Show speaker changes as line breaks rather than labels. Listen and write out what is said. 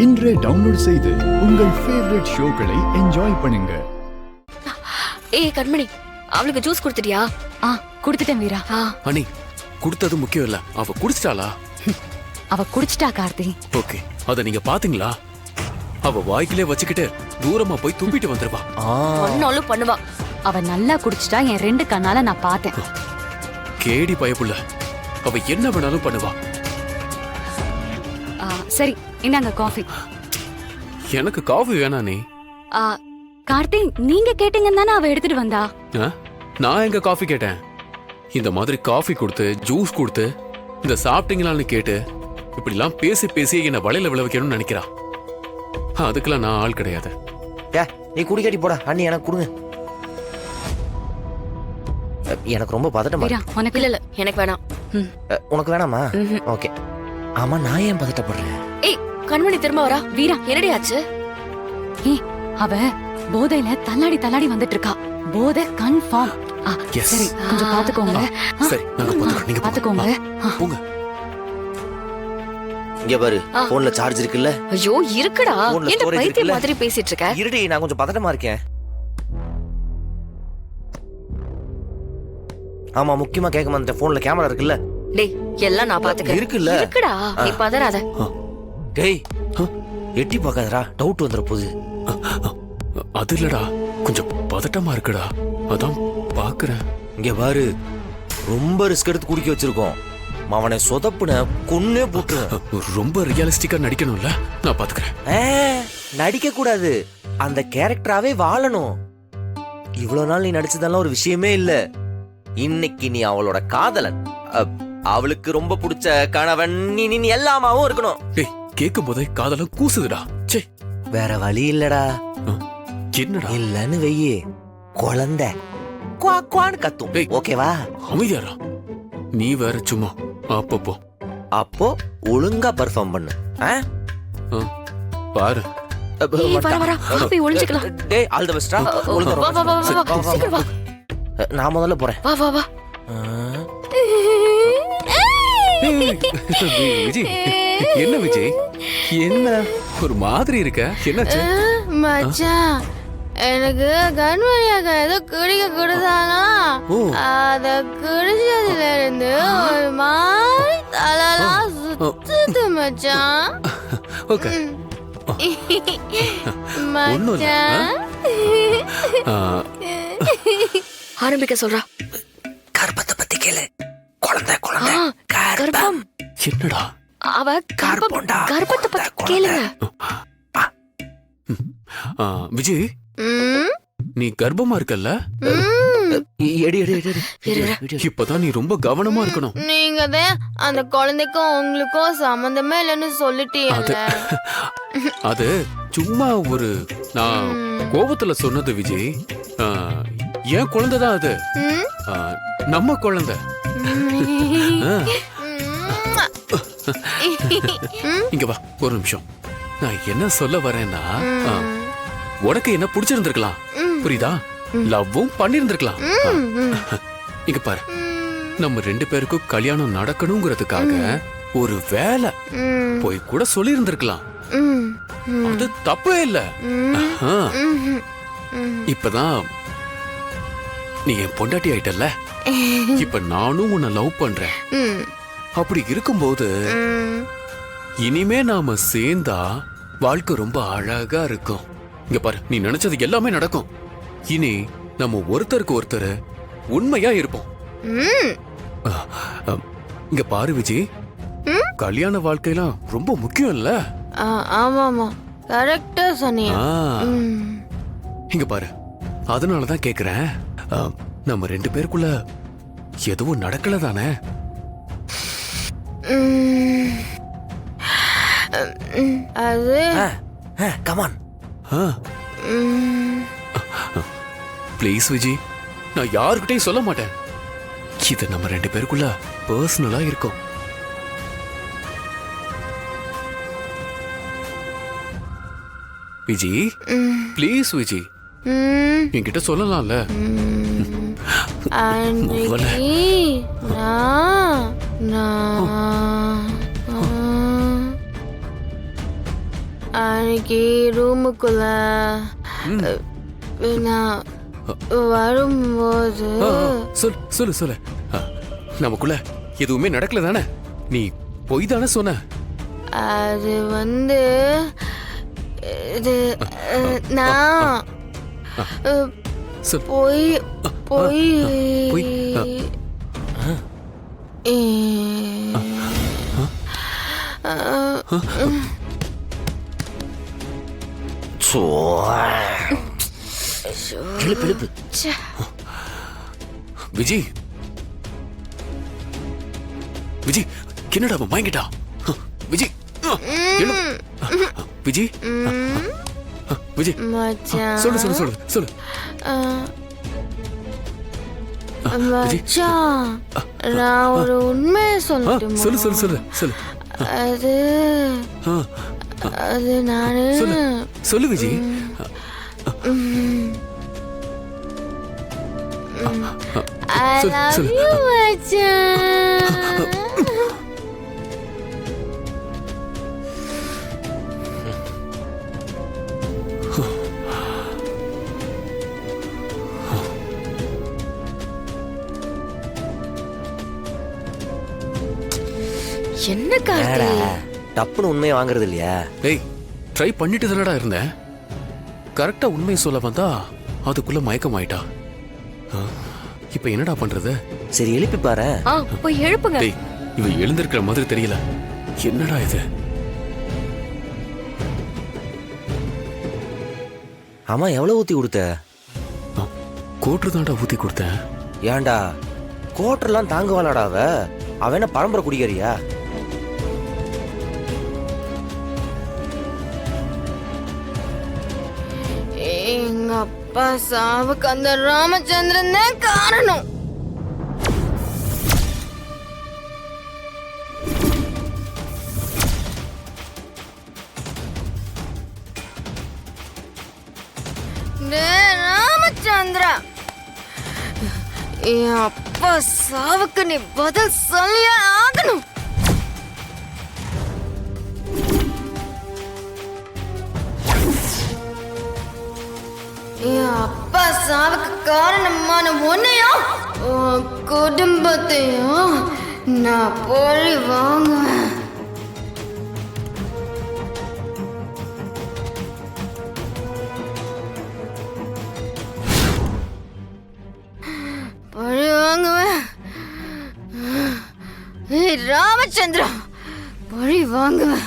இன்றே டவுன்லோட் செய்து உங்கள் ஃபேவரட் ஷோக்களை என்ஜாய் பண்ணுங்க.
ஏய் கண்மணி, அவளுக்கு ஜூஸ் கொடுத்துட்டியா?
குடுத்துட்டேன் வீரா.
அண்ணி, குடுத்தது முக்கியம் இல்ல, அவ குடிச்சிட்டாளா?
அவ குடிச்சிட்டா கார்த்தி.
ஓகே, அத நீங்க பாத்தீங்களா? அவ வாய்க்கிலே வச்சுக்கிட்டு தூரமா போய் தும்பிட்டு வந்துருவா.
பண்ணாலும் பண்ணுவா.
அவ நல்லா குடிச்சிட்டா, என் 2 கண்ணால நான் பார்த்தேன்.
கேடி பயப்புள்ள, அவ என்ன வேணாலும் பண்ணுவா.
சரி, இந்தாங்க காஃபி.
எனக்கு காஃபி வேணா நீ.
கார்த்தி, நீங்க கேட்டீங்கன்னு தானே அவ எடுத்துட்டு வந்தா.
நான் எங்க காஃபி கேட்டேன்? இந்த மாதிரி காஃபி கொடுத்து ஜூஸ் கொடுத்து இந்த சாப்பிட்டீங்களான்னு கேட்டு இப்படிலாம் பேசி பேசி என்ன வலையில விழ வைக்கணும்னு நினைக்கிறா. அதுக்கெல்லாம் நான் ஆள் கிடையாது.
நீ குடிக்கடி போடா, அண்ணி எனக்கு கொடுங்க. எனக்கு ரொம்ப பதட்டமா.
உனக்கு
இல்ல எனக்கு வேணாம்.
உனக்கு வேணாமா? ஓகே. ஆமா, நான் ஏன் பதட்டப்படுறேன்?
ஏய் கண்மணி திரும்ப வரா.
வீரா,
என்னடி ஆச்சு?
அவ போதையில தள்ளாடி வந்துட்டு இருக்கா. போதை கன்ஃபார்ம். சரி, கொஞ்சம் பாத்துக்கோங்க.
சரி, நாங்க பாத்துக்கறோம், நீங்க
பாத்துக்கோங்க.
போங்க.
இங்க பாரு, போன்ல சார்ஜ் இருக்குல்ல?
ஐயோ இருக்குடா. என்ன பைத்தியம் மாதிரி பேசிட்டு இருக்க?
இருடி, நான் கொஞ்சம் பதட்டமா இருக்கேன். ஆமா, முக்கியமா கேட்க மாட்டேன். போன்ல கேமரா இருக்குல்ல?
டேய், எல்லாம் நான் பாத்துக்கிறேன். இருக்குடா, நீ பதறாத.
டேய், எட்டி பார்க்காதடா, டவுட் வந்துற போகுது.
அது இல்லடா, கொஞ்சம் பதட்டமா இருக்குடா, அதான் பாக்குறேன்.
இங்க பாரு, ரொம்ப ரிஸ்க் எடுத்து குடிக்க வச்சிருக்கோம். அவனை சொதப்புன கொன்னே போட்டு.
ரொம்ப ரியலிஸ்டிக்கா நடிக்கணும்ல, நான் பாத்துக்கிறேன்.
நடிக்க கூடாது, அந்த கேரக்டராவே வாழணும். இவ்வளவு நாள் நீ நடிச்சதெல்லாம் ஒரு விஷயமே இல்ல. இன்னைக்கு நீ அவளோட காதலன், அவளுக்கு ரொம்ப பிடிச்ச கணவன், நீ எல்லாமாவும் இருக்கணும்.
டேய், கேட்கும் போதே காதல கூசுதுடா. சே,
வேற வழி இல்லடா.
என்னடா?
இல்லன்னு வெய்யே, குழந்தை குவான்னு கத்தும். ஓகேவா?
அமைதியாரா, நீ வேற சும்மா. அப்பப்போ
அப்போ ஒழுங்கா பெர்ஃபார்ம் பண்ணு.
பாரு.
வர காபி ஒளிஞ்சிக்கலாம்.
டேய், ஆல் தி பெஸ்ட்ரா. ஒழுங்கா
வா வா வா, சீக்கிரம் வா.
நான் முதல்ல போறேன்.
வா வா வா.
விஜய், என்ன விஜய், என்ன ஒரு மாதிரி இருக்க? என்னாச்சு?
மச்சான், எனக்கு கண்மணியாக ஏதோ குடிக்க கொடுத்தாங்களா, அத குடிச்சதுல இருந்து ஒரு மாதிரி தலைலாம் சுத்துது மச்சான்.
ஓகே,
மச்சான்
ஆரம்பிக்க சொல்றா.
கர்ப்பத்தை பத்தி கேளு. குழந்தை
கர்ப்பம்.
என்னடா?
அவ கர்ப்பத்தை பத்தி கேளுங்க.
விஜய், நீ கர்ப்பமா இருக்கல்ல? இப்பதான் நீ ரொம்ப கவனமா இருக்கணும்.
நீங்க தான் அந்த குழந்தைக்கும் உங்களுக்கும் சம்பந்தமே இல்லைன்னு சொல்லிட்டீங்க.
அது சும்மா ஒரு நான் கோபத்துல சொன்னது விஜய். ஏன் குழந்தைதான் அது, நம்ம குழந்தை. இங்க வா ஒரு நிமிஷம். நான் என்ன சொல்ல வரேன்னா, உனக்கு என்ன பிடிச்சிருந்திருக்கலாம், புரியுதா? லவ்வும் பண்ணிருந்திருக்கலாம். இங்க பாரு, நம்ம 2 பேருக்கும் கல்யாணம் நடக்கணுங்கிறதுக்காக ஒரு வேலை போய் கூட சொல்லி இருந்திருக்கலாம். அது தப்பே இல்ல. இப்பதான் நீ என் பொண்டாட்டி ஆயிட்டல்ல, இப்ப நானும் உன்னை லவ் பண்றேன். அப்படி இருக்கும்போது இனிமே நாம சேர்ந்தா வாழ்க்கை ரொம்ப அழகா இருக்கும். இங்க பாரு, நீ நினைச்சது எல்லாமே நடக்கும். இனி நம்ம ஒருத்தருக்கு ஒருத்தர் உண்மையா இருப்போம். இங்க பாரு விஜய், கல்யாண வாழ்க்கையெல்லாம் ரொம்ப முக்கியம் இல்ல?
ஆமாமா, கரெக்டா சொன்னீங்க.
இங்க பாரு, அதனாலதான் கேக்குறேன், நம்ம 2 பேருக்குள்ள எதுவும் நடக்கல தானே?
அது
கமான்.
ப்ளீஸ் விஜய், நான் யாருக்கிட்டையும் சொல்ல மாட்டேன். இது நம்ம 2 பேருக்குள்ள பர்சனலா இருக்கும். விஜய், ப்ளீஸ் விஜய், என்கிட்ட சொல்லலாம்ல.
அன்னைக்கு ரூமுக்குள்ள நான் வரும்போது
சொல்லு சொல்லு. நமக்குள்ள எதுவுமே நடக்கல தானே? நீ பொய் தானே சொன்ன?
அது இது நான்
சொல்.
போய் போய்
பொய்.
எழுப்பு
விஜி விஜி, என்னடா அவன் வாங்கிட்டா? விஜி எழு. விஜி விஜி
மச்சான்
சொல்லு சொல்லு சொல்லு சொல்லு.
மச்சான் நான் ஒரு உண்மையை சொல்லட்டுமா?
சொல்லு சொல்லு சொல்லு சொல்லு.
அது
ஆ,
அது நானு
சொல்லு சொல்லு விஜி.
I
சொல்லு,
love
சொல்லு.
you மச்சான்.
என்ன கார்த்தி?
டப்புன்னு உண்மையை வாங்குறது இல்லையா?
ஏய், ட்ரை பண்ணிட்டு தானடா இருந்தேன். கரெக்டா உண்மையை சொல்ல வந்தா அதுக்குள்ள மயக்கம் ஆயிட்டா. இப்ப என்னடா பண்றது?
சரி எழுப்பி பாரு.
போய் எழுப்புங்க.
டேய், இவ எழுந்திருக்கிற மாதிரி தெரியல. என்னடா இது?
ஆமா, எவ்வளவு ஊத்தி கொடுத்த?
கோட்ரு தான்டா ஊத்தி கொடுத்தேன்.
ஏன்டா கோட்டர்லாம் தாங்குவாளாடா அவ என்ன பரம்பரை குடிக்கிறியா?
எங்க அப்பா சாவுக்கு அந்த ராமச்சந்திரன் தான் காரணம். ராமச்சந்திரா, என் அப்பா சாவுக்கு நீ பதில் சொல்லியே ஆகணும். என் அப்பா சாவுக்கு காரணமான உன்னையும் உன் குடும்பத்தையும் நான் பழி வாங்குவேன். பழி வாங்குவேன். ஏய் ராமச்சந்திரா, பழி வாங்குவேன்.